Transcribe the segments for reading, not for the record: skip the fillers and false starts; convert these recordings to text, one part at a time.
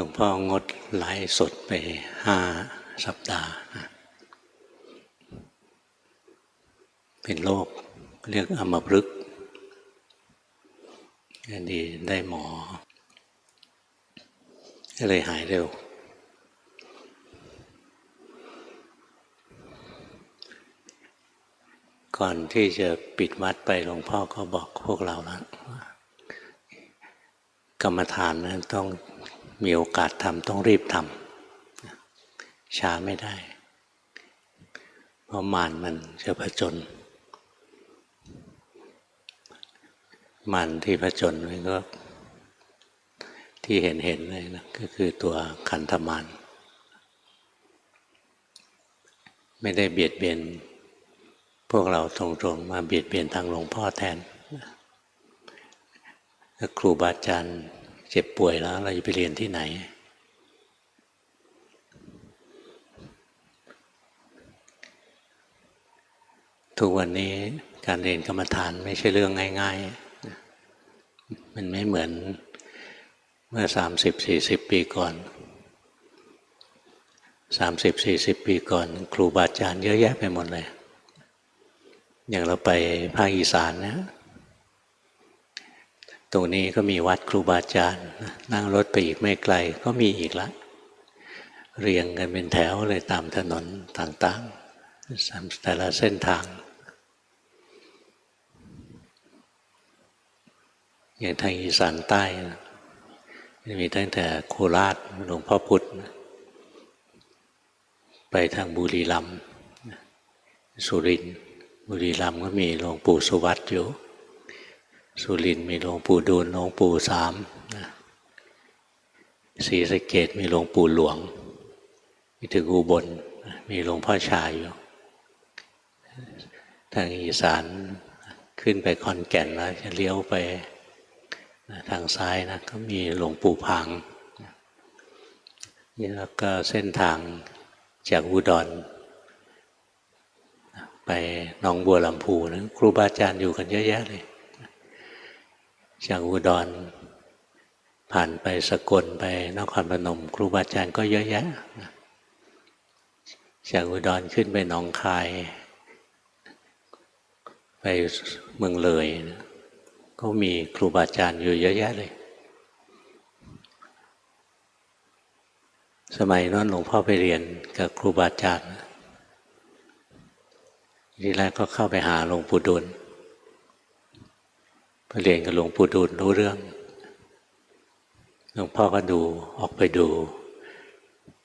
หลวงพ่องดไลฟ์สดไป5 สัปดาห์เป็นโรคเรียกอัมพฤกษ์ดีได้หมอก็เลยหายเร็วก่อนที่จะปิดวัดไปหลวงพ่อก็บอกพวกเราแล้วกรรมฐานนั้นต้องมีโอกาสทำต้องรีบทำช้าไม่ได้เพราะมารมันจะผจญมารที่ผจญมันก็ที่เห็นเลยนะก็คือตัวขันธมารไม่ได้เบียดเบียนพวกเราตรงๆมาเบียดเบียนทางหลวงพ่อแทนถ้าครูบาอาจารย์เจ็บป่วยแล้วเราจะไปเรียนที่ไหนทุกวันนี้การเรียนกรรมฐานไม่ใช่เรื่องง่ายๆมันไม่เหมือนเมื่อ30-40 ปีก่อน30-40 ปีก่อนครูบาอาจารย์เยอะแยะไปหมดเลยอย่างเราไปภาคอีสานนะตรงนี้ก็มีวัดครูบาอาจารย์นั่งรถไปอีกไม่ไกลก็มีอีกละเรียงกันเป็นแถวเลยตามถนนต่างๆแต่ละเส้นทางอย่างทางอีสานใต้มีตั้งแต่โคราชหลวงพ่อพุธไปทางบุรีรัมย์สุรินทร์บุรีรัมย์ก็มีหลวงปู่สุวัตอยู่สุรินทร์มีหลวงปู่ดูลหลวงปู่สามศรีสะเกษมีหลวงปู่หลวงมีถึงอุบลมีหลวงพ่อชาอยู่ทางอีสานขึ้นไปขอนแก่นแล้วจะเลี้ยวไปทางซ้ายนะก็มีหลวงปู่พังแล้วก็เส้นทางจากอุดรไปหนองบัวลำพูนะครูบาอาจารย์อยู่กันเยอะแยะเลยจากอุดรผ่านไปสกลไปนครพนมครูบาอาจารย์ก็เยอะแยะจากอุดรขึ้นไปหนองคายไปเมืองเลยก็มีครูบาอาจารย์อยู่เยอะแยะเลยสมัยนั้นหลวงพ่อไปเรียนกับครูบาอาจารย์ทีแรกก็เข้าไปหาหลวงปู่ดูลไปเรียนกับหลวงปู่ดูลรู้เรื่องหลวงพ่อก็ดูออกไปดู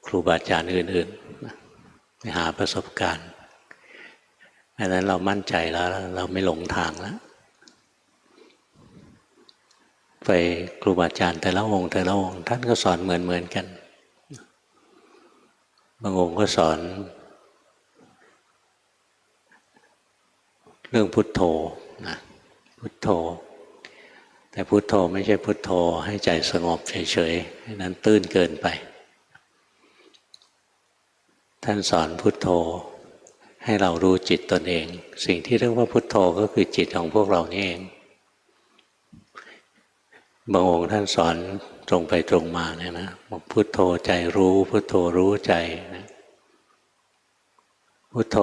ครูบาอาจารย์อื่นๆไปหาประสบการณ์อันนั้นเรามั่นใจแล้วเราไม่หลงทางแล้วไปครูบาอาจารย์แต่ละองค์ท่านก็สอนเหมือนกันบางองค์ก็สอนเรื่องพุทโธนะพุทโธแต่พุทโธไม่ใช่พุทโธให้ใจสงบเฉยๆนั้นตื้นเกินไปท่านสอนพุทโธให้เรารู้จิตตนเองสิ่งที่เรียกว่าพุทโธก็คือจิตของพวกเรานี่เองบางองค์ท่านสอนตรงไปตรงมาเนี่ยนะบอกพุทโธใจรู้พุทโธรู้ใจนะพุทโธ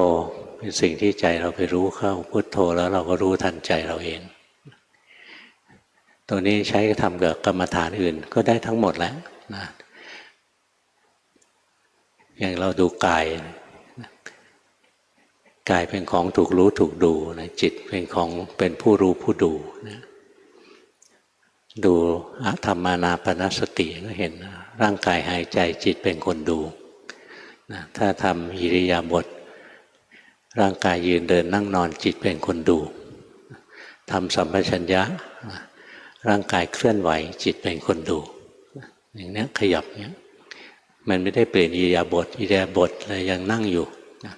เป็นสิ่งที่ใจเราไปรู้เข้าพุทโธแล้วเราก็รู้ทันใจเราเองตัวนี้ใช้ทำกับกรรมฐานอื่นก็ได้ทั้งหมดแล้วนะอย่างเราดูกายกายเป็นของถูกรู้ถูกดูนะจิตเป็นของเป็นผู้รู้ผู้ดูนะดูธรรมานาปานสติก็เห็นร่างกายหายใจจิตเป็นคนดูนะถ้าทำอิริยาบถร่างกายยืนเดินนั่งนอนจิตเป็นคนดูทำสัมปชัญญะร่างกายเคลื่อนไหวจิตเป็นคนดูอย่างนี้ขยับเนี้ยมันไม่ได้เปลี่ยนอิริยาบถอะไรยังนั่งอยู่นะ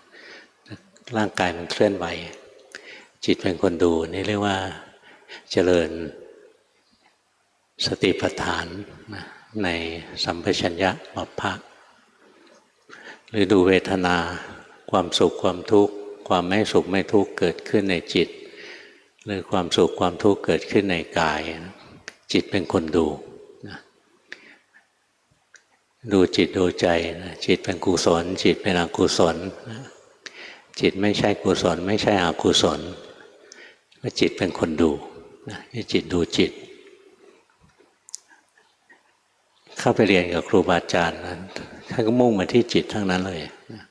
ร่างกายมันเคลื่อนไหวจิตเป็นคนดูนี่เรียกว่าเจริญสติปัฏฐานในสัมปชัญญะบัพพะหรือดูเวทนาความสุขความทุกข์ความไม่สุขไม่ทุกข์เกิดขึ้นในจิตหรือความสุขความทุกข์เกิดขึ้นในกายจิตเป็นคนดูนะ ดูจิตดูใจนะจิตเป็นกุศลจิตเป็นอกุศลจิตไม่ใช่กุศลไม่ใช่อกุศลก็จิตเป็นคนดูนะจิตดูจิตเข้าไปเรียนกับครูบาอาจารย์นะท่านก็มุ่งมาที่จิตทั้งนั้นเลยนะ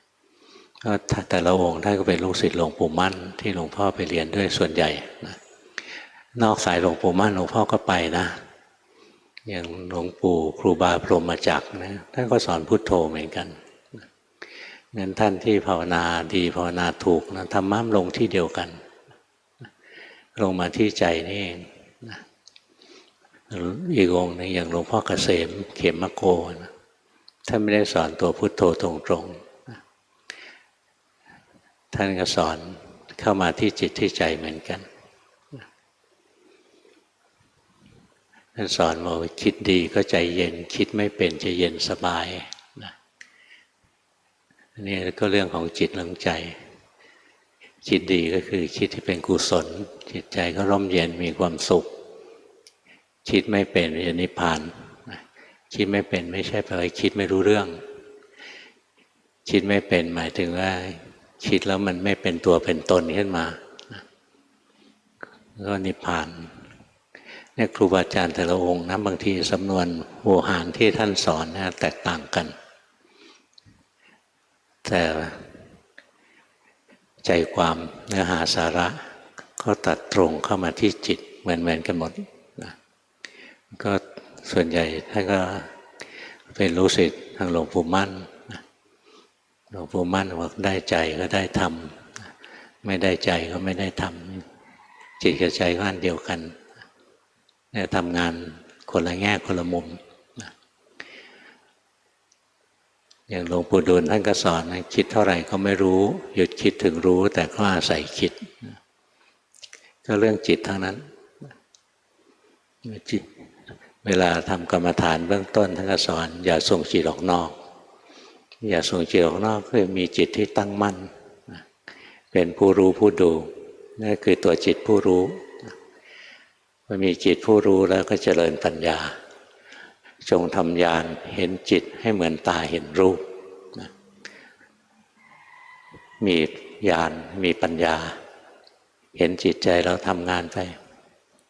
ก็แต่ละองค์ท่านก็เป็นลูกศิษย์หลวงปู่มั่นที่หลวงพ่อไปเรียนด้วยส่วนใหญ่นะนอกสายหลวงปู่มั่นหลวงพ่อก็ไปนะอย่างหลวงปู่ครูบาพรหมจักรนะท่านก็สอนพุทโธเหมือนกันงั้นท่านที่ภาวนาดีภาวนาถูกนะธรรมะลงที่เดียวกันลงมาที่ใจนี่เองนะอีกองค์นึงอย่างหลวงพ่อเกษมเขมโกนะท่านไม่ได้สอนตัวพุทโธตรงๆนะท่านก็สอนเข้ามาที่จิตที่ใจเหมือนกันท่านสอนว่าคิดดีก็ใจเย็นคิดไม่เป็นจะเย็นสบายนะนี่ก็เรื่องของจิตเรื่องใจคิดดีก็คือคิดที่เป็นกุศลจิตใจก็ร่มเย็นมีความสุขคิดไม่เป็นจะนิพพานคิดไม่เป็นไม่ใช่แปลว่าคิดไม่รู้เรื่องคิดไม่เป็นหมายถึงว่าคิดแล้วมันไม่เป็นตัวเป็นตนขึ้นมาก็นิพพานเนี่ยครูบาอาจารย์แต่ละองค์นะบางทีสำนวนโวหารที่ท่านสอนนะแตกต่างกันแต่ใจความเนื้อหาสาระก็ตัดตรงเข้ามาที่จิตเหมือนกันหมดนะก็ส่วนใหญ่ท่านก็เป็นลูกศิษย์ทางหลวงปู่มั่นหลวงปู่มั่นบอกได้ใจก็ได้ธรรมไม่ได้ใจก็ไม่ได้ธรรมจิตกับใจก็อันเดียวกันเนี่ยทำงานคนละแง่คนละมุมอย่างหลวงปู่ดูลท่านก็สอนนะคิดเท่าไหร่ก็ไม่รู้หยุดคิดถึงรู้แต่ก็อาศัยคิดก็เรื่องจิตทั้งนั้นจิตเวลาทำกรรมฐานเบื้องต้นท่านก็สอนอย่าส่งจิตออกนอกอย่าส่งจิตออกนอกคือมีจิตที่ตั้งมั่นเป็นผู้รู้ผู้ดูนั่นคือตัวจิตผู้รู้พอมีจิตผู้รู้แล้วก็เจริญปัญญาจงทำญาณเห็นจิตให้เหมือนตาเห็นรูปมีญาณมีปัญญาเห็นจิตใจเราทำงานไป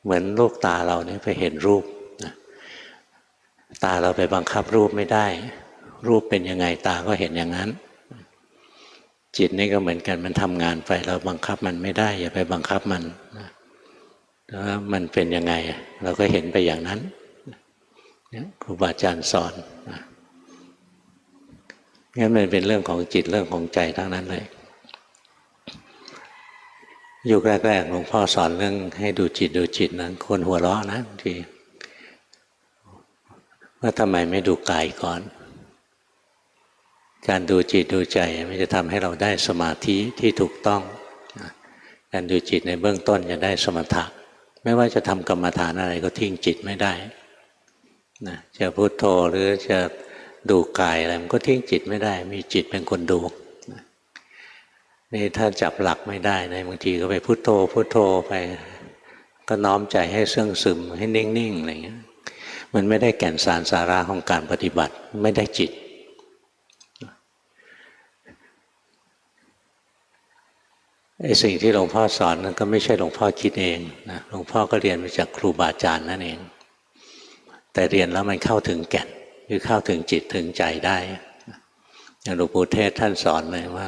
เหมือนลูกตาเราเนี่ยไปเห็นรูปตาเราไปบังคับรูปไม่ได้รูปเป็นยังไงตาก็เห็นอย่างนั้นจิตนี่ก็เหมือนกันมันทำงานไปเราบังคับมันไม่ได้อย่าไปบังคับมันแล้วมันเป็นยังไงเราก็เห็นไปอย่างนั้นครูบาอาจารย์สอนงั้นมันเป็นเรื่องของจิตเรื่องของใจทั้งนั้นเลยยุคแรกๆหลวงพ่อสอนเรื่องให้ดูจิตดูจิตนั้นคนหัวเราะนะบางทีว่าทำไมไม่ดูกายก่อนการดูจิตดูใจมันจะทำให้เราได้สมาธิที่ถูกต้องการดูจิตในเบื้องต้นจะได้สมถะไม่ว่าจะทำกรรมฐานอะไรก็ทิ้งจิตไม่ได้นะจะพุทโธหรือจะดูกายอะไรมันก็ทิ้งจิตไม่ได้มีจิตเป็นคนดูนะนี่ถ้าจับหลักไม่ได้นะบางทีก็ไปพุทโธพุทโธไปก็น้อมใจให้เสื่องซึมให้นิ่งๆอะไรเงี้ยมันไม่ได้แก่นสารสาระของการปฏิบัติไม่ได้จิตไอ้สิ่งที่หลวงพ่อสอนนั้นก็ไม่ใช่หลวงพ่อคิดเองนะหลวงพ่อก็เรียนมาจากครูบาอาจารย์นั่นเองแต่เรียนแล้วมันเข้าถึงแก่นคือเข้าถึงจิตถึงใจได้อย่างหลวงปู่เทศท่านสอนเลยว่า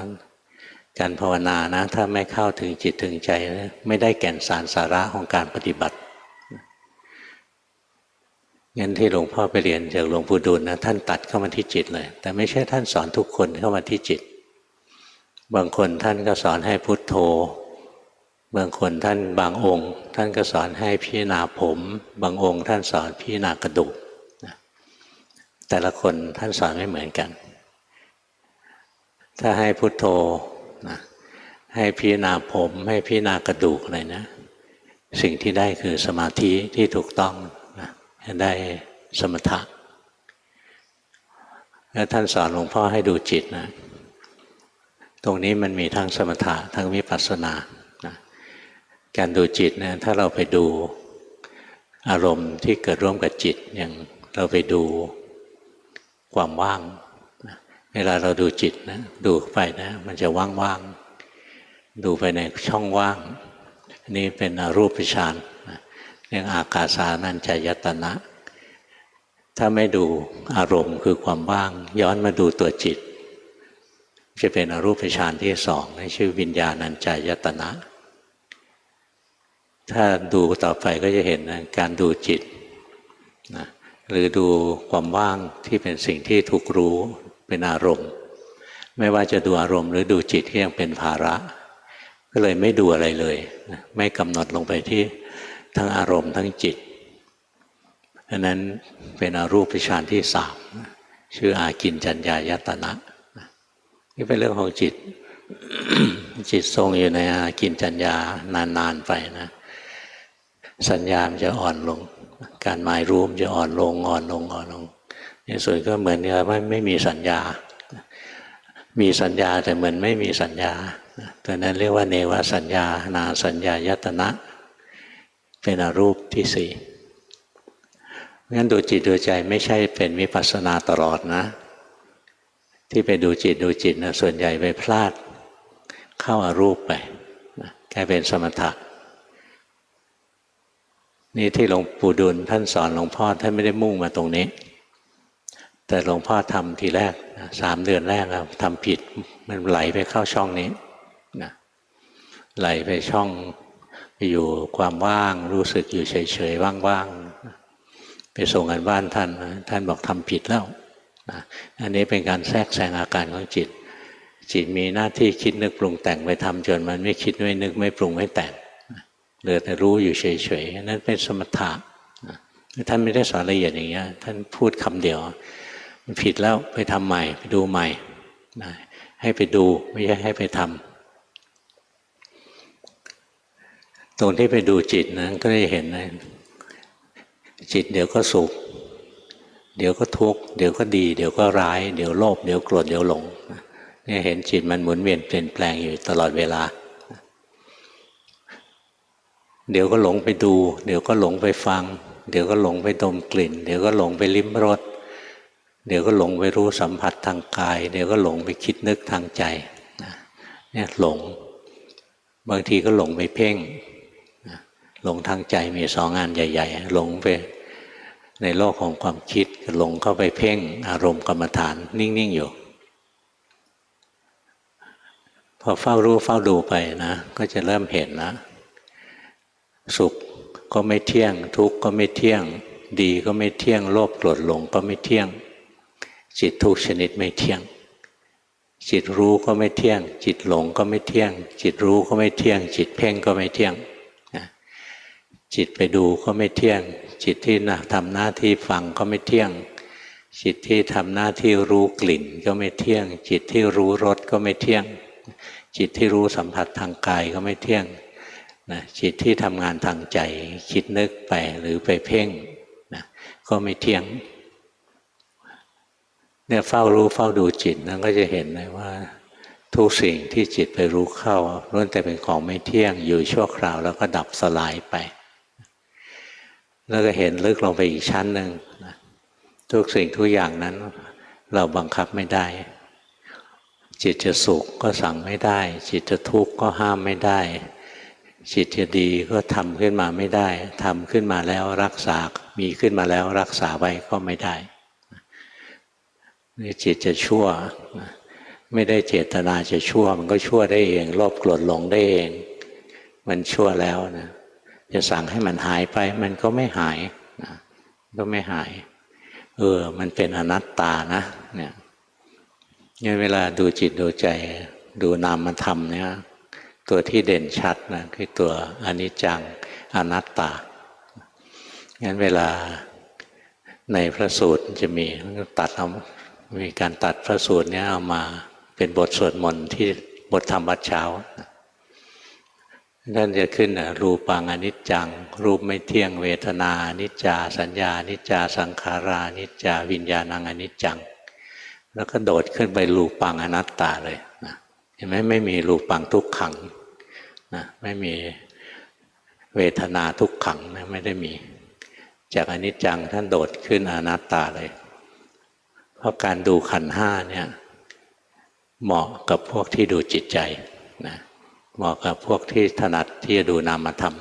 การภาวนานะถ้าไม่เข้าถึงจิตถึงใจไม่ได้แก่นสารสาระของการปฏิบัติงั้นที่หลวงพ่อไปเรียนจากหลวงปู่ดูลนะท่านตัดเข้ามาที่จิตเลยแต่ไม่ใช่ท่านสอนทุกคนเข้ามาที่จิตบางคนท่านก็สอนให้พุทโธบางคนท่านบางองค์ท่านก็สอนให้พิจารณาผมบางองค์ท่านสอนพิจารณากระดูกแต่ละคนท่านสอนไม่เหมือนกันถ้าให้พุทโธนะให้พิจารณาผมให้พิจารณากระดูกอะไรนะสิ่งที่ได้คือสมาธิที่ถูกต้องนะได้สมถะแล้วท่านสอนหลวงพ่อให้ดูจิตนะตรงนี้มันมีทั้งสมถะทั้งวิปัสสนานะการดูจิตนะถ้าเราไปดูอารมณ์ที่เกิดร่วมกับจิตอย่างเราไปดู ความว่างเวลาเราดูจิตนะดูไปนะมันจะว่างๆดูไปในช่องว่างนี่เป็นอรูปฌานเรียกอากาสานัญจายตนะถ้าไม่ดูอารมณ์คือความว่างย้อนมาดูตัวจิตจะเป็นอรูปฌานที่สองชื่อวิญญาณัญจายตนะถ้าดูต่อไปก็จะเห็นการดูจิตนะหรือดูความว่างที่เป็นสิ่งที่ถูกรู้เป็นอารมณ์ไม่ว่าจะดูอารมณ์หรือดูจิตที่ยังเป็นภาระก็เลยไม่ดูอะไรเลยนะไม่กำหนดลงไปที่ทั้งอารมณ์ทั้งจิตอันนั้นเป็นอรูปฌานที่สามชื่ออากินจัญญายตนะนี่เป็นเรื่องของจิต จิตทรงอยู่ในอากินจัญญานานๆไปนะสัญญามันจะอ่อนลงการหมายรู้มันจะอ่อนลงในส่วนก็เหมือนกับไม่มีสัญญามีสัญญาแต่เหมือนไม่มีสัญญาตัวนั้นเรียกว่าเนวสัญญานาสัญญายตนะเป็นอรูปที่สี่งั้นดูจิตดูใจไม่ใช่เป็นวิปัสสนาตลอดนะที่ไปดูจิตนะส่วนใหญ่ไปพลาดเข้าอารูปไปกลายเป็นสมถะนี่ที่หลวงปู่ดูลท่านสอนหลวงพ่อท่านไม่ได้มุ่งมาตรงนี้แต่หลวงพ่อทำทีแรก3 เดือนแรกทำผิดมันไหลไปเข้าช่องนี้นะไหลไปช่องไปอยู่ความว่างรู้สึกอยู่เฉยๆว่างๆไปส่งกันบ้านท่านบอกทำผิดแล้วนะอันนี้เป็นการแทรกแซงอาการของจิตมีหน้าที่คิดนึกปรุงแต่งไปทำจนมันไม่คิดไม่นึกไม่ปรุงไม่แต่งเหลือแต่รู้อยู่เฉยๆนั่นเป็นสมถะท่านไม่ได้สอนละเอียดอย่างเงี้ยท่านพูดคำเดียวมันผิดแล้วไปทำใหม่ไปดูใหม่ให้ไปดูไม่ใช่ให้ไปทำตรงที่ไปดูจิตนะก็ได้เห็นนะจิตเดี๋ยวก็สุขเดี๋ยวก็ทุกข์เดี๋ยวก็ดีเดี๋ยวก็ร้ายเดี๋ยวโลภเดี๋ยวโกรธเดี๋ยวหลงเนี่ยเห็นจิตมันหมุนเวียนเปลี่ยนแปลงอยู่ตลอดเวลาเดี๋ยวก็หลงไปดูเดี๋ยวก็หลงไปฟังเดี๋ยวก็หลงไปดมกลิ่นเดี๋ยวก็หลงไปลิ้มรสเดี๋ยวก็หลงไปรู้สัมผัสทางกายเดี๋ยวก็หลงไปคิดนึกทางใจเนี่ยหลงบางทีก็หลงไปเพ่งหลงทางใจมี2 งานใหญ่ๆหลงไปในโลกของความคิดหลงเข้าไปเพ่งอารมณ์กรรมฐานนิ่งๆอยู่พอเฝ้ารู้เฝ้าดูไปนะก็จะเริ่มเห็นนะสุขก็ไม่เที่ยงทุกข์ก็ไม่เที่ยงดีก็ไม่เที่ยงโลภโกรธหลงก็ไม่เที่ยงจิตทุกชนิดไม่เที่ยงจิตรู้ก็ไม่เที่ยงจิตหลงก็ไม่เที่ยงจิตรู้ก็ไม่เที่ยงจิตเพ่งก็ไม่เที่ยงจิตไปดูก็ไม่เที่ยงจิตที่ทำหน้าที่ฟังก็ไม่เที่ยงจิตที่ทำหน้าที่รู้กลิ่นก็ไม่เที่ยงจิตที่รู้รสก็ไม่เที่ยงจิตที่รู้สัมผัสทางกายก็ไม่เที่ยงจิตที่ทำงานทางใจคิดนึกไปหรือไปเพ่งก็ไม่เที่ยงเนี่ยเฝ้ารู้เฝ้าดูจิตนั้นก็จะเห็นเลยว่าทุกสิ่งที่จิตไปรู้เข้าล้วนแต่เป็นของไม่เที่ยงอยู่ชั่วคราวแล้วก็ดับสลายไปแล้วก็เห็นลึกลงไปอีกชั้นหนึ่งทุกสิ่งทุกอย่างนั้นเราบังคับไม่ได้จิตจะสุขก็สั่งไม่ได้จิตจะทุกข์ก็ห้ามไม่ได้จิตจะดีก็ทำขึ้นมาไม่ได้ทำขึ้นมาแล้วรักษามีขึ้นมาแล้วรักษาไว้ก็ไม่ได้นี่จิตจะชั่วไม่ได้เจตนาจะชั่วมันก็ชั่วได้เองโลภโกรธหลงได้เองมันชั่วแล้วนะจะสั่งให้มันหายไปมันก็ไม่หายก็ไม่หายมันเป็นอนัตตานะเนี่ยเวลาดูจิตดูใจดูนามธรรมเนี่ยตัวที่เด่นชัดนะคือตัวอนิจจังอนัตตางั้นเวลาในพระสูตรจะมีมีการตัดพระสูตรนี้เอามาเป็นบทสวดมนต์ที่บทธรรมวัดเช้านั่นจะขึ้นรูปังอนิจจังรูปไม่เที่ยงเวทนาอนิจจาสัญญาอนิจจาสังขารานิจจาวิญญาณังอนิจจังแล้วก็โดดขึ้นไปรูปังอนัตตาเลยนะเห็นไหมไม่มีรูปังทุกขังนะไม่มีเวทนาทุกขังนะไม่ได้มีจากอนิจจังท่านโดดขึ้นอนัตตาเลยพ ราะการดูขันธ์ห้าเนี่ยเหมาะกับพวกที่ดูจิตใจนะเหมาะกับพวกที่ถนัดที่จะดูนามธรรม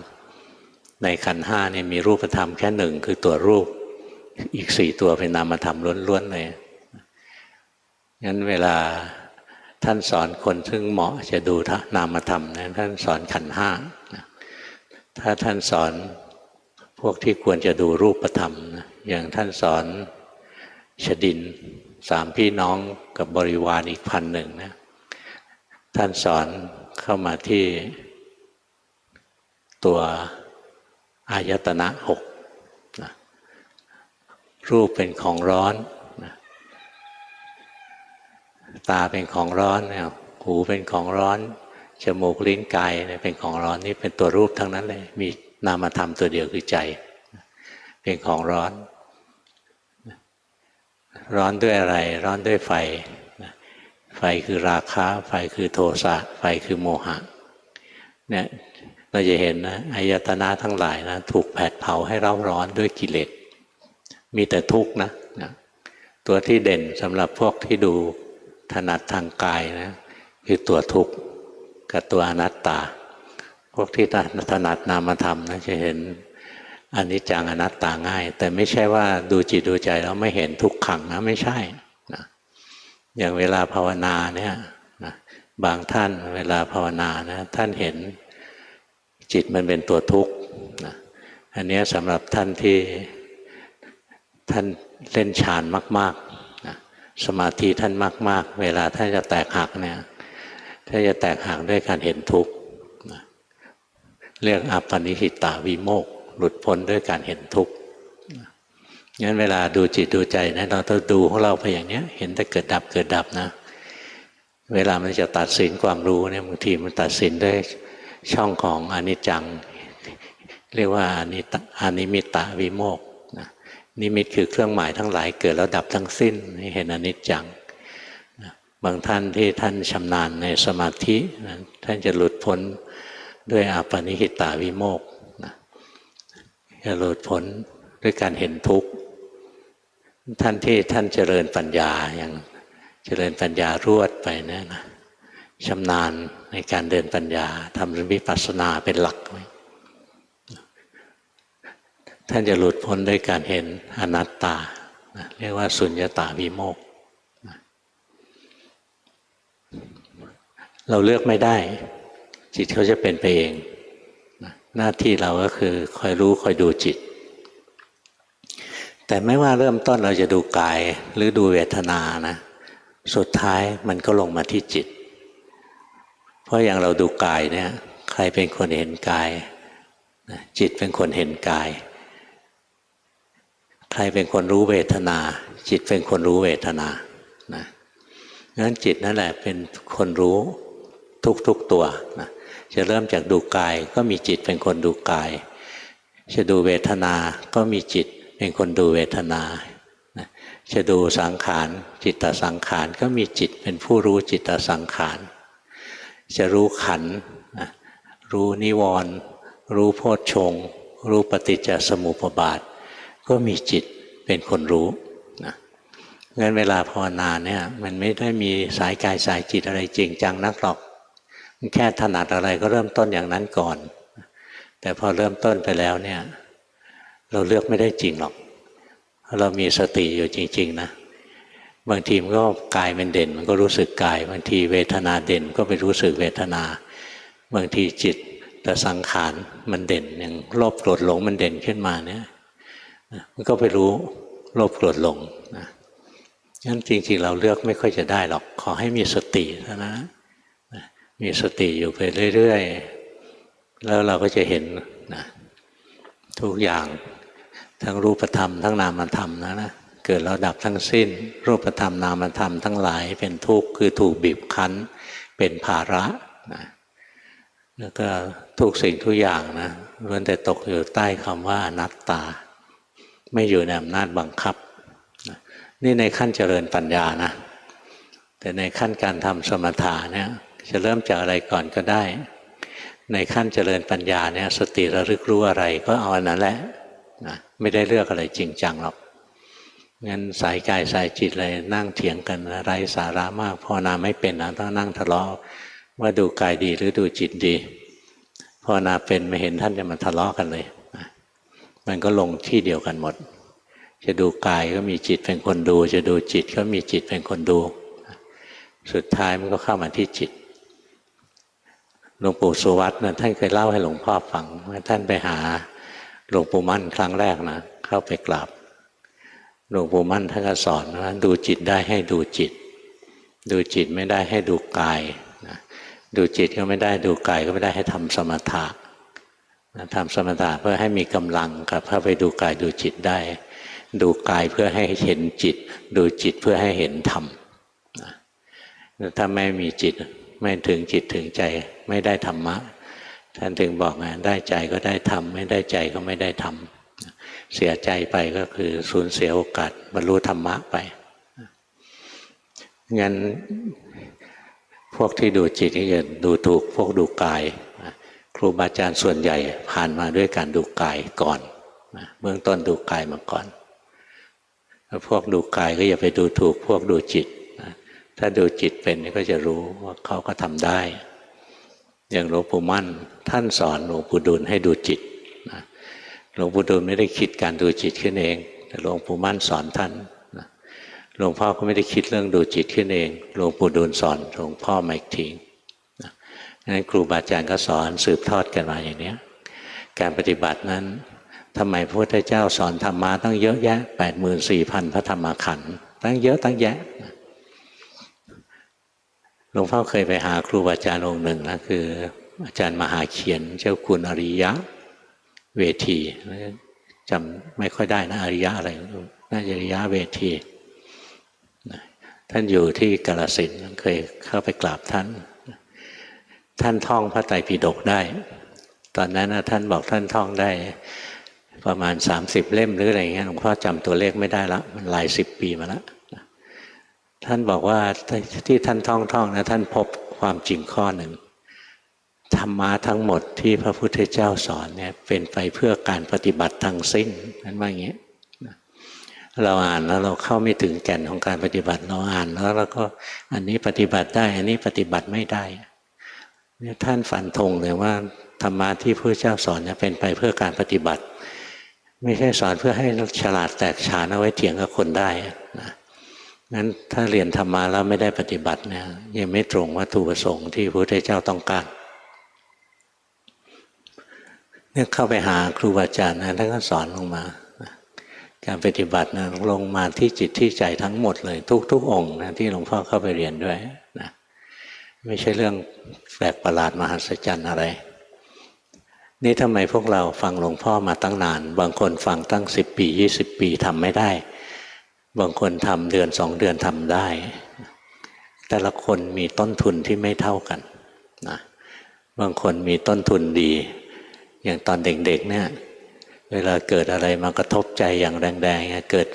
ในขันธ์ห้าเนี่ยมีรูปธรรมแค่หนึ่งคือตัวรูปอีก4ตัวเป็นนามธรรมล้วนๆเลยงั้นเวลาท่านสอนคนซึ่งเหมาะจะดูนามธรรมนะท่านสอนขันธ์ห้าถ้าท่านสอนพวกที่ควรจะดูรูปธรรมนะอย่างท่านสอนชดิน3พี่น้องกับบริวารอีก1,000นะท่านสอนเข้ามาที่ตัวอายตนะ6นะรูปเป็นของร้อนนะตาเป็นของร้อนหูเป็นของร้อนจมูกลิ้นกายเป็นของร้อนนี่เป็นตัวรูปทั้งนั้นเลยมีนามธรรมตัวเดียวคือใจเป็นของร้อนร้อนด้วยอะไรร้อนด้วยไฟไฟคือราคะไฟคือโทสะไฟคือโมหะเนี่ยเราจะเห็นนะอายตนะทั้งหลายนะถูกแผดเผาให้เร่าร้อนด้วยกิเลสมีแต่ทุกข์นะตัวที่เด่นสำหรับพวกที่ดูถนัดทางกายนะคือตัวทุกข์กับตัวอนัตตาพวกที่ถนัดนามธรรมนะจะเห็นอนิจจังอนัตตาง่ายแต่ไม่ใช่ว่าดูจิตดูใจแล้วไม่เห็นทุกขังนะไม่ใช่นะอย่างเวลาภาวนาเนี่ยนะบางท่านเวลาภาวนานะท่านเห็นจิตมันเป็นตัวทุกข์นะอันนี้สำหรับท่านที่ท่านเล่นฌานมากๆนะสมาธิท่านมากๆเวลาท่านจะแตกหักเนี่ยท่านจะแตกหักด้วยการเห็นทุกข์นะเรียกอัปปนิหิตาวิโมกข์หลุดพ้นด้วยการเห็นทุกข์งั้นเวลาดูจิตดูใจนะเราต้องดูของเราไปอย่างนี้เห็นแต่เกิดดับเกิดดับนะเวลามันจะตัดสินความรู้เนี่ยบางทีมันตัดสินด้วยช่องของอนิจจังเรียกว่าอนิมิตตวิโมกข์นะนิมิตคือเครื่องหมายทั้งหลายเกิดแล้วดับทั้งสิ้นให้เห็นอนิจจังนะบางท่านที่ท่านชำนาญในสมาธินะท่านจะหลุดพ้นด้วยอปนิหิตาวิโมกข์จะหลุดพ้นด้วยการเห็นทุกข์ท่านที่ท่านเจริญปัญญาอย่างเจริญปัญญารวดไปเนี่ยนะชำนาญในการเดินปัญญาทำวิปัสสนาเป็นหลักไว้ท่านจะหลุดพ้นด้วยการเห็นอนัตตาเรียกว่าสุญญตาวิโมกข์เราเลือกไม่ได้จิตเขาจะเป็นไปเองหน้าที่เราก็คือคอยรู้คอยดูจิตแต่ไม่ว่าเริ่มต้นเราจะดูกายหรือดูเวทนานะสุดท้ายมันก็ลงมาที่จิตเพราะอย่างเราดูกายเนี่ยใครเป็นคนเห็นกายจิตเป็นคนเห็นกายใครเป็นคนรู้เวทนาจิตเป็นคนรู้เวทนานะงั้นจิตนั่นแหละเป็นคนรู้ทุกตัวนะจะเริ่มจากดูกายก็มีจิตเป็นคนดูกายจะดูเวทนาก็มีจิตเป็นคนดูเวทนาจะดูสังขารจิตตสังขารก็มีจิตเป็นผู้รู้จิตตสังขารจะรู้ขันธ์รู้นิวรณ์รู้โพชฌงค์รู้ปฏิจจสมุปบาทก็มีจิตเป็นคนรู้นะงั้นเวลาภาวนาเนี่ยมันไม่ได้มีสายกายสายจิตอะไรจริงจังนักหรอกมันแค่ถนัดอะไรก็เริ่มต้นอย่างนั้นก่อนแต่พอเริ่มต้นไปแล้วเนี่ยเราเลือกไม่ได้จริงหรอกเรามีสติอยู่จริงๆนะบางทีมันก็กายมันเด่นมันก็รู้สึกกายบางทีเวทนาเด่นก็ไปรู้สึกเวทนาบางทีจิตแต่สังขารมันเด่นอย่างโลภโกรธหลงมันเด่นขึ้นมาเนี่ยมันก็ไปรู้โลภโกรธหลงนะงั้นจริงๆเราเลือกไม่ค่อยจะได้หรอกขอให้มีสติเท่านั้นมีสติอยู่ไปเรื่อยๆแล้วเราก็จะเห็นนะทุกอย่างทั้งรูปธรรมทั้งนามธรรมนะเกิดแล้วดับทั้งสิ้นรูปธรรมนามธรรมทั้งหลายเป็นทุกข์คือถูกบีบคั้นเป็นภาระนะแล้วก็ทุกสิ่งทุกอย่างนะล้วนแต่ตกอยู่ใต้คำว่าอนัตตาไม่อยู่ในอำนาจบังคับนี่ในขั้นเจริญปัญญานะแต่ในขั้นการทำสมถะเนี่ยจะเริ่มจากอะไรก่อนก็ได้ในขั้นเจริญปัญญาเนี่ยสติระลึกรู้อะไรก็เอาอันนั้นแหละนะไม่ได้เลือกอะไรจริงจังหรอก งั้นสายกายสายจิตเลยนั่งเถียงกันไร้สาระมากภาวนาไม่เป็นนะต้องนั่งทะเลาะว่าดูกายดีหรือดูจิตดีภาวนาเป็นไม่เห็นท่านจะมาทะเลาะกันเลยมันก็ลงที่เดียวกันหมดจะดูกายก็มีจิตเป็นคนดูจะดูจิตก็มีจิตเป็นคนดูสุดท้ายมันก็เข้ามาที่จิตหลวงปู่สุวัตนะท่านเคยเล่าให้หลวงพ่อฟังว่าท่านไปหาหลวงปู่มั่นครั้งแรกนะเข้าไปกราบหลวงปู่มั่นท่านก็สอนว่าดูจิตได้ให้ดูจิตดูจิตไม่ได้ให้ดูกายนะดูจิตก็ไม่ได้ดูกายก็ไม่ได้ให้ทำสมถะนะทำสมถะเพื่อให้มีกำลังกับเข้าไปดูกายดูจิตได้ดูกายเพื่อให้เห็นจิตดูจิตเพื่อให้เห็นธรรมนะถ้าไม่มีจิตไม่ถึงจิตถึงใจไม่ได้ธรรมะท่านถึงบอกไงได้ใจก็ได้ธรรมไม่ได้ใจก็ไม่ได้ธรรมเสียใจไปก็คือสูญเสียโอกาสบรรลุธรรมะไปงั้นพวกที่ดูจิตก็จะดูถูกพวกดูกายครูบาอาจารย์ส่วนใหญ่ผ่านมาด้วยการดูกายก่อนเบื้องต้นดูกายมาก่อนแล้วพวกดูกายก็อย่าไปดูถูกพวกดูจิตถ้าดูจิตเป็นก็จะรู้ว่าเขาก็ทำได้อย่างหลวงปู่มั่นท่านสอนหลวงปู่ดูลให้ดูจิตหลวงปู่ดูลไม่ได้คิดการดูจิตขึ้นเองแต่หลวงปู่มั่นสอนท่านหลวงพ่อก็ไม่ได้คิดเรื่องดูจิตขึ้นเองหลวงปู่ดูลสอนหลวงพ่อมาอีกทีนั้นครูบาอาจารย์ก็สอนสืบทอดกันมาอย่างนี้การปฏิบัตินั้นทำไมพระพุทธเจ้าสอนธรรมะตั้งเยอะแยะ 84,000 พระธรรมขันธ์ตั้งเยอะตั้งแยะหลวงพ่อเคยไปหาครูบาอาจารย์องค์หนึ่งนะคืออาจารย์มหาเขียนเจ้าคุณอริยะเวทีจำไม่ค่อยได้นะอริยะอะไรน่าจะอริยะเวทีท่านอยู่ที่กาฬสินธุ์เคยเข้าไปกราบท่านท่องพระไตรปิฎกได้ตอนนั้นท่านบอกท่านท่องได้ประมาณ30 เล่มหรืออะไรเงี้ยหลวงพ่อจำตัวเลขไม่ได้ละมันหลาย10 ปีมาแล้วท่านบอกว่าที่ท่านท่องนะท่านพบความจริงข้อหนึ่งธรรมะทั้งหมดที่พระพุทธเจ้าสอนเนี่ยเป็นไปเพื่อการปฏิบัติทั้งสิ้นนั่นว่าอย่างนี้เราอ่านแล้วเราเข้าไม่ถึงแก่นของการปฏิบัติเราอ่านแล้วเราก็อันนี้ปฏิบัติได้อันนี้ปฏิบัติไม่ได้เนี่ยท่านฟันธงเลยว่าธรรมะที่พระเจ้าสอนเนี่ยเป็นไปเพื่อการปฏิบัติไม่ใช่สอนเพื่อให้ฉลาดแตกฉานเอาไว้เถียงกับคนได้นะงั้นถ้าเรียนธรรมะแล้วไม่ได้ปฏิบัติเนี่ยยังไม่ตรงวัตถุประสงค์ที่พระพุทธเจ้าต้องการเนี่ยเข้าไปหาครูบาอาจารย์นะท่านก็สอนลงมาการปฏิบัตินะลงมาที่จิตที่ใจทั้งหมดเลยทุกองค์นะที่หลวงพ่อเข้าไปเรียนด้วยนะไม่ใช่เรื่องแปลกประหลาดมหัศจรรย์อะไรนี่ทำไมพวกเราฟังหลวงพ่อมาตั้งนานบางคนฟังตั้ง10 ปี20 ปีทำไม่ได้บางคนทำเดือน2 เดือนทำได้แต่ละคนมีต้นทุนที่ไม่เท่ากันนะบางคนมีต้นทุนดีอย่างตอนเด็กๆเนี่ยเวลาเกิดอะไรมากระทบใจอย่างแรงๆเกิด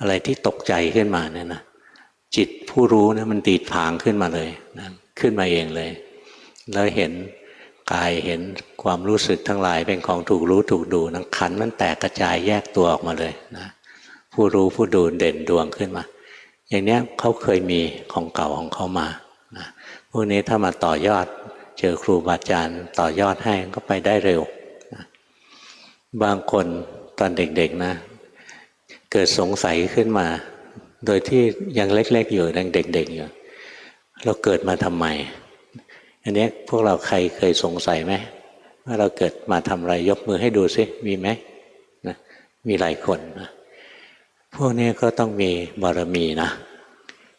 อะไรที่ตกใจขึ้นมาเนี่ยนะจิตผู้รู้เนี่ยมันตีดผางขึ้นมาเลยนะขึ้นมาเองเลยแล้วเห็นกายเห็นความรู้สึกทั้งหลายเป็นของถูกรู้ถูกดูนะขันธ์มันแตกกระจายแยกตัวออกมาเลยนะผู้รู้ผู้ดูเด่นดวงขึ้นมาอย่างนี้เขาเคยมีของเก่าของเขามานะพวกนี้ถ้ามาต่อยอดเจอครูบาอาจารย์ต่อยอดให้ก็ไปได้เร็วนะบางคนตอนเด็กๆนะเกิดสงสัยขึ้นมาโดยที่ยังเล็กๆอยู่ยังเด็กๆอยู่เราเกิดมาทำไมอันนี้พวกเราใครเคยสงสัยไหมว่าเราเกิดมาทำอะไรยกมือให้ดูซิมีไหมนะมีหลายคนนะพวกนี้ก็ต้องมีบารมีนะ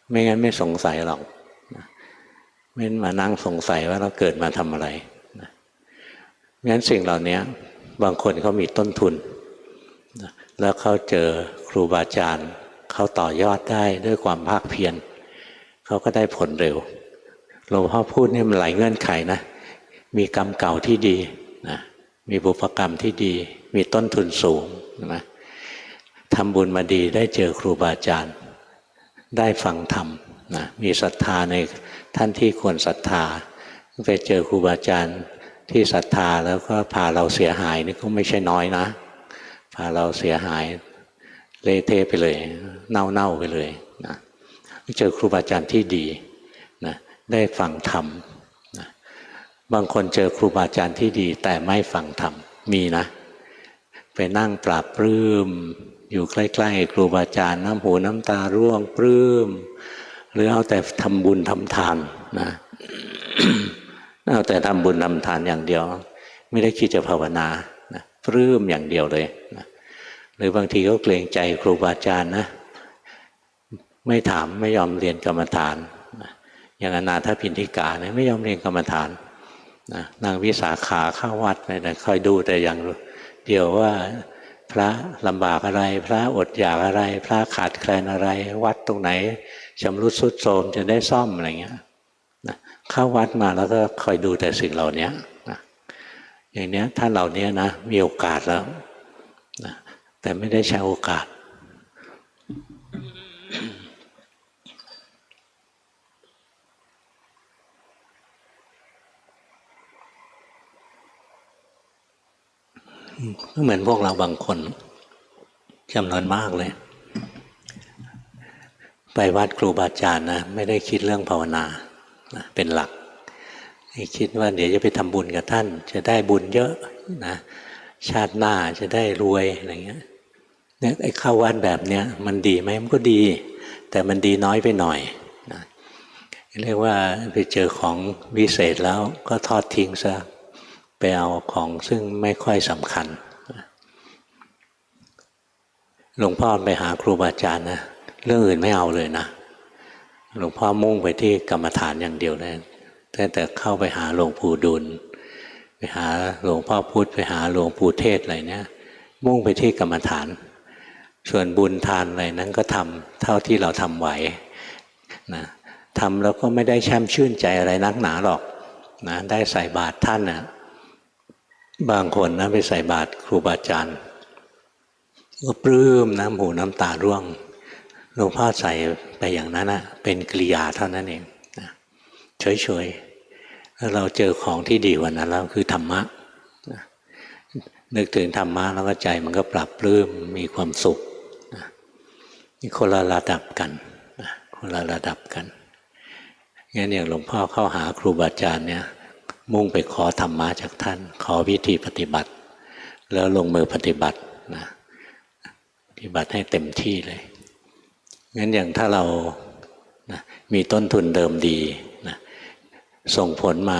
ไม่งั้นไม่สงสัยหรอกนะไม่มานั่งสงสัยว่าเราเกิดมาทำอะไรนะงั้นสิ่งเหล่านี้บางคนเขามีต้นทุนนะแล้วเขาเจอครูบาอาจารย์เขาต่อยอดได้ด้วยความภาคเพียรเขาก็ได้ผลเร็วหลวงพ่อพูดนี่มันหลายเงื่อนไขนะมีกรรมเก่าที่ดีนะมีบุพกรรมที่ดีมีต้นทุนสูงนะทำบุญมาดีได้เจอครูบาอาจารย์ได้ฟังธรรมนะมีศรัทธาในท่านที่ควรศรัทธาไปเจอครูบาอาจารย์ที่ศรัทธาแล้วก็พาเราเสียหายนี่ก็ไม่ใช่น้อยนะพาเราเสียหาย เละเทะไปเลยเน่าไปเลยนะเจอครูบาอาจารย์ที่ดีนะได้ฟังธรรมนะบางคนเจอครูบาอาจารย์ที่ดีแต่ไม่ฟังธรรมมีนะไปนั่งปราบปลื้มอยู่ใกล้ๆครูบาอาจารย์น้ำหูน้ำตาร่วงปลื้มหรือเอาแต่ทำบุญทำทานนะ เอาแต่ทำบุญทำทานอย่างเดียวไม่ได้คิดจะภาวนานะปลื้มอย่างเดียวเลยนะหรือบางทีก็เกรงใจครูบาอาจารย์นะไม่ถามไม่ยอมเรียนกรรมฐานนะอย่างอนาถปิณฑิกาเนี่ยไม่ยอมเรียนกรรมฐานนะนางวิสาขาเข้าวัดไปแต่คอยดูแต่อย่างเดียวว่าพระลำบากอะไรพระอดอยากอะไรพระขาดแคลนอะไรวัดตรงไหนชำรุดทรุดโทรมจะได้ซ่อมอะไรเงี้ยนะเข้าวัดมาแล้วก็คอยดูแต่สิ่งเหล่านี้นะอย่างเนี้ยท่านเหล่านี้นะมีโอกาสแล้วนะแต่ไม่ได้ใช้โอกาสเหมือนพวกเราบางคนจำนวนมากเลยไปวัดครูบาอาจารย์นะไม่ได้คิดเรื่องภาวนานะเป็นหลักคิดว่าเดี๋ยวจะไปทำบุญกับท่านจะได้บุญเยอะนะชาติหน้าจะได้รวยอะไรเงี้ยเนี่ยไอ้เข้าวัดแบบเนี้ยมันดีไหมมันก็ดีแต่มันดีน้อยไปหน่อยนะเรียกว่าไปเจอของวิเศษแล้วก็ทอดทิ้งซะไปเอาของซึ่งไม่ค่อยสำคัญหลวงพ่อไปหาครูบาอาจารย์นะเรื่องอื่นไม่เอาเลยนะหลวงพ่อมุ่งไปที่กรรมฐานอย่างเดียวเลยแต่เข้าไปหาหลวงปู่ดุลไปหาหลวงพ่อพุธไปหาหลวงปู่เทศอะไรเนี่ยมุ่งไปที่กรรมฐานส่วนบุญทานอะไรนั้นก็ทำเท่าที่เราทำไหวนะทำแล้วก็ไม่ได้แช่มชื่นใจอะไรนักหนาหรอกนะได้ใส่บาตรท่านนะบางคนนะไปใส่บาตรครูบาอาจารย์ก็ปลื้มน้ำหูน้ำตาร่วงหลวงพ่อใส่ไปอย่างนั้นนะเป็นกิริยาเท่านั้นเองนะเฉยๆแล้วเราเจอของที่ดีกว่านั้นแล้วคือธรรมะนะนึกถึงธรรมะแล้วก็ใจมันก็ปรับปลื้มมีความสุขนะนี่คนละระดับกันนะคนละระดับกันงั้นอย่างหลวงพ่อเข้าหาครูบาอาจารย์เนี่ยมุ่งไปขอธรรมะจากท่านขอวิธีปฏิบัติแล้วลงมือปฏิบัตินะปฏิบัติให้เต็มที่เลยงั้นอย่างถ้าเรานะมีต้นทุนเดิมดีนะส่งผลมา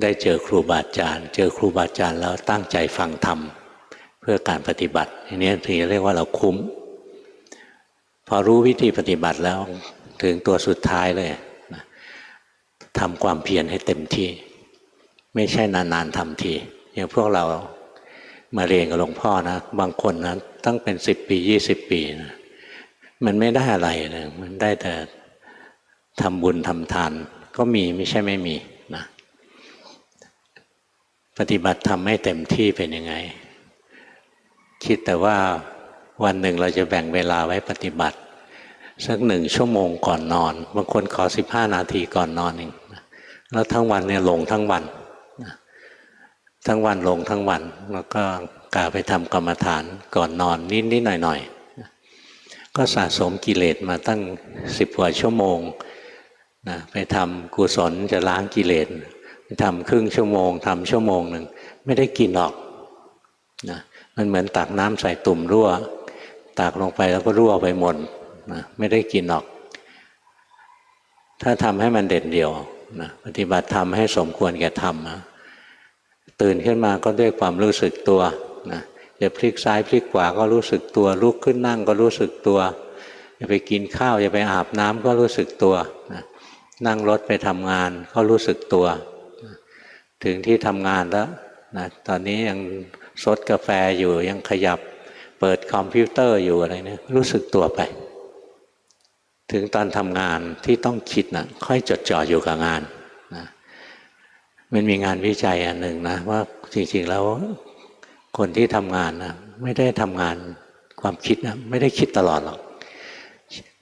ได้เจอครูบาอาจารย์เจอครูบาอาจารย์แล้วตั้งใจฟังธรรมเพื่อการปฏิบัติอันนี้ถึงเรียกว่าเราคุ้มพอรู้วิธีปฏิบัติแล้วถึงตัวสุดท้ายเลยนะทำความเพียรให้เต็มที่ไม่ใช่นานๆทำทีอย่างพวกเรามาเรียนกับหลวงพ่อนะบางคนนะตั้งเป็น10 ปี20 ปีนะมันไม่ได้อะไรเลยมันได้แต่ทำบุญทำทานก็มีไม่ใช่ไม่มีนะปฏิบัติทำให้เต็มที่เป็นยังไงคิดแต่ว่าวันหนึ่งเราจะแบ่งเวลาไว้ปฏิบัติสัก1 ชั่วโมงก่อนนอนบางคนขอ15 นาทีก่อนนอนเองแล้วทั้งวันเนี่ยลงทั้งวันทั้งวันลงทั้งวันแล้วก็กล่าวไปทำกรรมฐานก่อนนอนนิดๆหน่อยๆก็สะสมกิเลสมาตั้ง10 กว่าชั่วโมงนะไปทำกุศลจะล้างกิเลสไปทำครึ่งชั่วโมงทำชั่วโมงหนึ่งไม่ได้กินหรอกนะมันเหมือนตักน้ำใส่ตุ่มรั่วตักลงไปแล้วก็รั่วไปหมดนะไม่ได้กินหรอกถ้าทำให้มันเด่นเดี่ยวนะปฏิบัติธรรมให้สมควรแก่ธรรมนะตื่นขึ้นมาก็ด้วยความรู้สึกตัวนะจะพลิกซ้ายพลิกขวาก็รู้สึกตัวลุกขึ้นนั่งก็รู้สึกตัวจะไปกินข้าวจะไปอาบน้ำก็รู้สึกตัวนะนั่งรถไปทำงานก็รู้สึกตัวนะถึงที่ทำงานแล้วนะตอนนี้ยังซดกาแฟอยู่ยังขยับเปิดคอมพิวเตอร์อยู่อะไรเนี่ยรู้สึกตัวไปถึงตอนทำงานที่ต้องคิดนะค่อยจดจ่ออยู่กับงานนะมันมีงานวิจัยอันหนึ่งนะว่าจริงๆแล้วคนที่ทำงานนะไม่ได้ทำงานความคิดนะไม่ได้คิดตลอดหรอก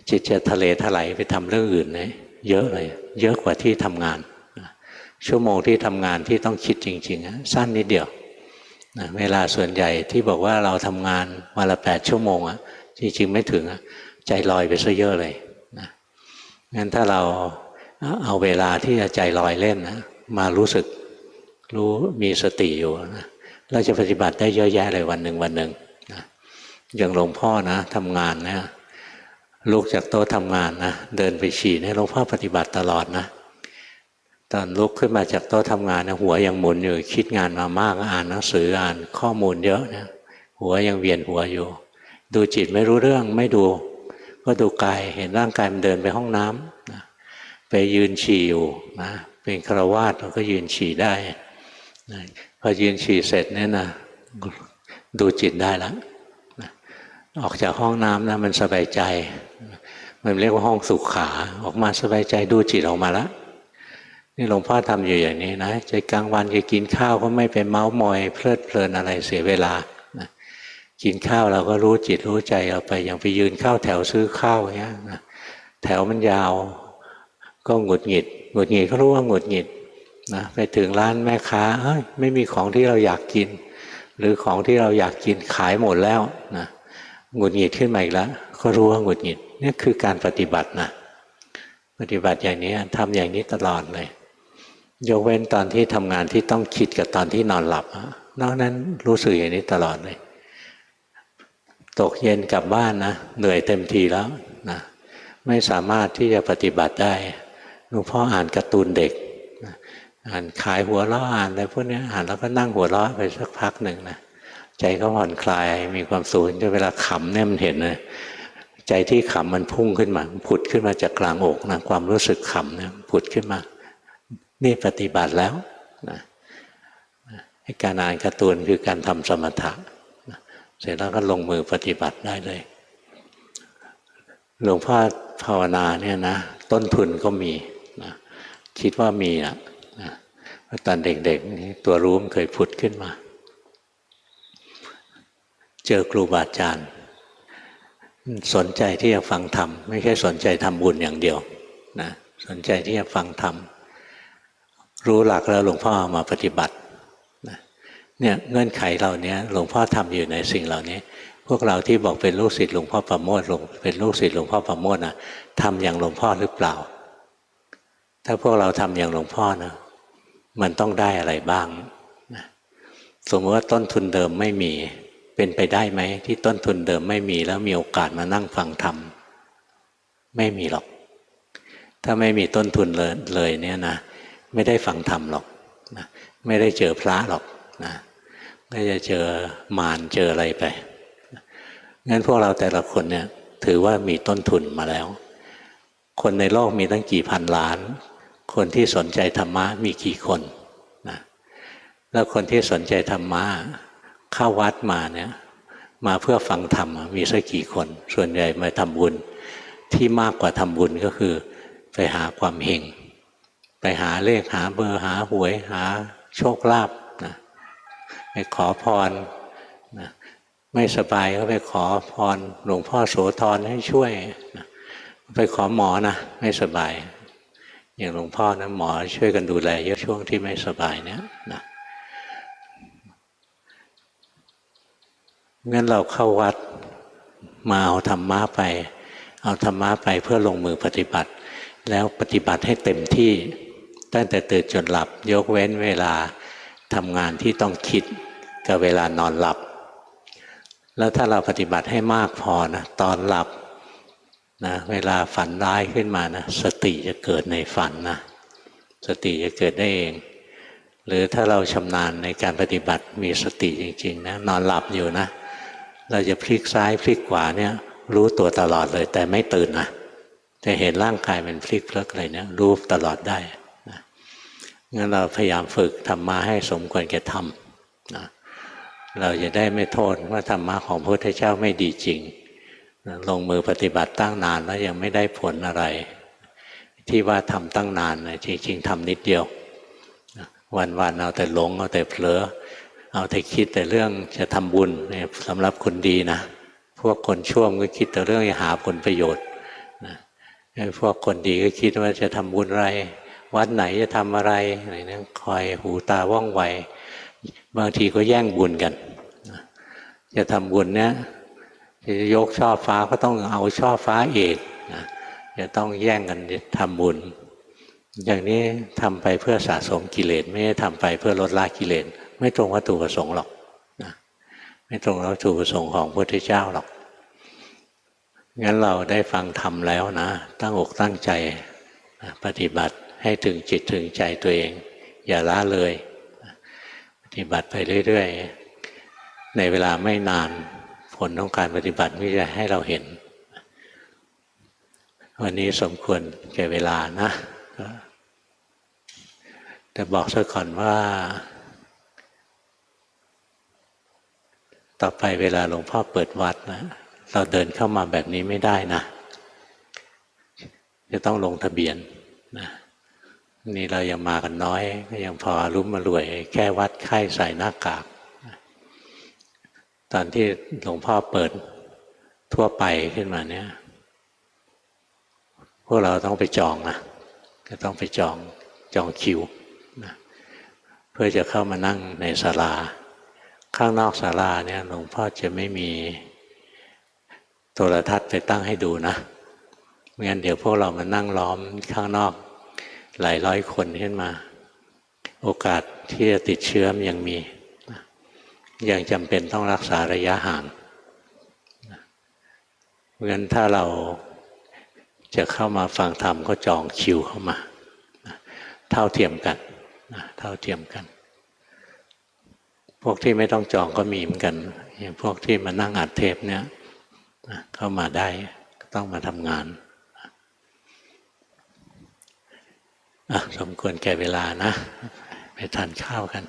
จิตจะทะเลถลายไปทำเรื่องอื่นนะเยอะเลยเยอะกว่าที่ทำงานชั่วโมงที่ทำงานที่ต้องคิดจริงๆสั้นนิดเดียวเวลาส่วนใหญ่ที่บอกว่าเราทำงานวันละ8 ชั่วโมง จริงๆไม่ถึงใจลอยไปซะเยอะเลยนะงั้นถ้าเราเอาเวลาที่จะใจลอยเล่นนะมารู้สึกรู้มีสติอยู่นะเราจะปฏิบัติได้เยอะแยะเลยวันหนึ่งนะอย่างหลวงพ่อนะทำงานเนี่ยลุกจากโต๊ะทำงานนะเดินไปฉี่เนี่ยหลวงพ่อปฏิบัติตลอดนะตอนลุกขึ้นมาจากโต๊ะทำงานนะหัวยังหมุนอยู่คิดงานมามากอ่านหนังสืออ่านข้อมูลเยอะนะหัวยังเวียนหัวอยู่ดูจิตไม่รู้เรื่องไม่ดูก็ดูกายเห็นร่างกายมันเดินไปห้องน้ำนะไปยืนฉี่อยู่นะเป็นฆราวาสเราก็ยืนฉี่ได้นะพอยืนฉี่เสร็จเนี่ยนะดูจิตได้แล้วนะออกจากห้องน้ำนะมันสบายใจมันเรียกว่าห้องสุขขาออกมาสบายใจดูจิตออกมาแล้วนี่หลวงพ่อทำอยู่อย่างนี้นะใจกลางวันจะกินข้าวก็ไม่ไปเม้ามอยเพลิดเพลินอะไรเสียเวลานะกินข้าวเราก็รู้จิตรู้ใจเราไปอย่างไปยืนเข้าแถวซื้อข้าวอย่างเงี้ยนะแถวมันยาวก็หงุดหงิดก็รู้ว่าหงุดหงิดนะไปถึงร้านแม่ค้าเฮ้ยไม่มีของที่เราอยากกินหรือของที่เราอยากกินขายหมดแล้วนะหงุดหงิดขึ้นมาอีกแล้วก็รู้ว่าหงุดหงิดนี่คือการปฏิบัตินะปฏิบัติอย่างนี้ทำอย่างนี้ตลอดเลยยกเว้นตอนที่ทำงานที่ต้องคิดกับตอนที่นอนหลับนอกนั้นรู้สึกอย่างนี้ตลอดเลยตกเย็นกลับบ้านนะเหนื่อยเต็มทีแล้วนะไม่สามารถที่จะปฏิบัติได้หลวงพ่ออ่านการ์ตูนเด็กนะอ่านขายหัวเราะอ่านอะไรพวกนี้อ่านแล้วก็นั่งหัวเราะไปสักพักหนึ่งนะใจก็ผ่อนคลายมีความสุขจนเวลาขำเนี่ยมันเห็นเลยใจที่ขำมันพุ่งขึ้นมาผุดขึ้นมาจากกลางอกนะความรู้สึกขำเนี่ยผุดขึ้นมานี่ปฏิบัติแล้วนะการอ่านการ์ตูนคือการทำสมถะเสร็จแล้วก็ลงมือปฏิบัติได้เลยหลวงพ่อภาวนาเนี่ยนะต้นทุนก็มีนะคิดว่ามีนะตอนเด็กๆตัวรู้มันเคยผุดขึ้นมาเจอครูบาอาจารย์สนใจที่จะฟังธรรมไม่ใช่สนใจทำบุญอย่างเดียวนะสนใจที่จะฟังธรรมรู้หลักแล้วหลวงพ่อมาปฏิบัติเนี่ยเงื่อนไขเหล่านี้หลวงพ่อทำอยู่ในสิ่งเหล่านี้พวกเราที่บอกเป็นลูกศิษย์หลวงพ่อประโมทเป็นลูกศิษย์หลวงพ่อประโมทนะทำอย่างหลวงพ่อหรือเปล่าถ้าพวกเราทำอย่างหลวงพ่อนะมันต้องได้อะไรบ้างนะสมมติว่าต้นทุนเดิมไม่มีเป็นไปได้ไหมที่ต้นทุนเดิมไม่มีแล้วมีโอกาสมานั่งฟังธรรมไม่มีหรอกถ้าไม่มีต้นทุนเลยเนี่ยนะไม่ได้ฟังธรรมหรอกนะไม่ได้เจอพระหรอกนะไม่จะเจอมารเจออะไรไปงั้นพวกเราแต่ละคนเนี่ยถือว่ามีต้นทุนมาแล้วคนในโลกมีตั้งกี่พันล้านคนที่สนใจธรรมะมีกี่คนนะแล้วคนที่สนใจธรรมะเข้าวัดมาเนี่ยมาเพื่อฟังธรรมมีสักกี่คนส่วนใหญ่มาทำบุญที่มากกว่าทำบุญก็คือไปหาความเฮงไปหาเลขหาเบอร์หาหวยหาโชคลาภนะไปขอพรนะไม่สบายก็ไปขอพรหลวงพ่อโสธรให้ช่วยนะไปขอหมอนะไม่สบายอย่างหลวงพ่อนะหมอช่วยกันดูแลเยอะช่วงที่ไม่สบายเนี่ยนะงั้นเราเข้าวัดมาเอาธรรมะไปเอาธรรมะไปเพื่อลงมือปฏิบัติแล้วปฏิบัติให้เต็มที่ตั้งแต่ตื่นจนหลับยกเว้นเวลาทำงานที่ต้องคิดกับเวลานอนหลับแล้วถ้าเราปฏิบัติให้มากพอนะตอนหลับนะเวลาฝันร้ายขึ้นมานะสติจะเกิดในฝันนะสติจะเกิดได้เองหรือถ้าเราชำนาญในการปฏิบัติมีสติจริงๆนะนอนหลับอยู่นะเราจะพลิกซ้ายพลิกขวาเนี่ยรู้ตัวตลอดเลยแต่ไม่ตื่นนะจะเห็นร่างกายมันพลิกเพลิกอะไรเนี่ยรู้ตลอดได้นะงั้นเราพยายามฝึกธรรมะให้สมควรแก่ธรรมนะเราจะได้ไม่โทษว่าธรรมะของพระพุทธเจ้าไม่ดีจริงลงมือปฏิบัติตั้งนานแล้วยังไม่ได้ผลอะไรที่ว่าทำตั้งนานนะจริงๆทำนิดเดียววันๆเอาแต่หลงเอาแต่เผลอเอาแต่คิดแต่เรื่องจะทำบุญเนี่ยสำหรับคนดีนะพวกคนชั่วก็คิดแต่เรื่องจะหาผลประโยชน์นะพวกคนดีก็คิดว่าจะทำบุญอะไรวัดไหนจะทำอะไรอะไรเนี่ยคอยหูตาว่องไวบางทีก็แย่งบุญกันจะทำบุญเนี่ย จะยกช่อฟ้าก็ต้องเอาช่อฟ้าเอกนะจะต้องแย่งกันทำบุญอย่างนี้ทำไปเพื่อสะสมกิเลสไม่ได้ทำไปเพื่อลดละกิเลสไม่ตรงวัตถุประสงค์หรอกนะไม่ตรงวัตถุประสงค์ของพระพุทธเจ้าหรอกงั้นเราได้ฟังธรรมแล้วนะตั้งอกตั้งใจปฏิบัติให้ถึงจิตถึงใจตัวเองอย่าละเลยปฏิบัติไปเรื่อยๆในเวลาไม่นานผลของการปฏิบัติไม่จะให้เราเห็นวันนี้สมควรแก่เวลานะแต่บอกซะก่อนว่าต่อไปเวลาหลวงพ่อเปิดวัดนะเราเดินเข้ามาแบบนี้ไม่ได้นะจะต้องลงทะเบียนนะนี่เรายังมากันน้อยก็ยังพอรุ่มมารวยแค่วัดไข้ใส่หน้ากากตอนที่หลวงพ่อเปิดทั่วไปขึ้นมาเนี่ยพวกเราต้องไปจองนะก็ต้องไปจองคิวนะเพื่อจะเข้ามานั่งในศาลาข้างนอกศาลาเนี่ยหลวงพ่อจะไม่มีโทรทัศน์ไปตั้งให้ดูนะไม่งั้นเดี๋ยวพวกเรามานั่งล้อมข้างนอกหลายร้อยคนขึ้นมาโอกาสที่จะติดเชื้อมยังมียังจำเป็นต้องรักษาระยะห่างเพราะฉะนั้นถ้าเราจะเข้ามาฟังธรรมก็จองคิวเข้ามาเท่าเทียมกันเท่าเทียมกันพวกที่ไม่ต้องจองก็มีเหมือนกันอย่างพวกที่มานั่งอัดเทปเนี่ยเข้ามาได้ต้องมาทำงานสมควรแก่เวลานะไปทานข้าวกัน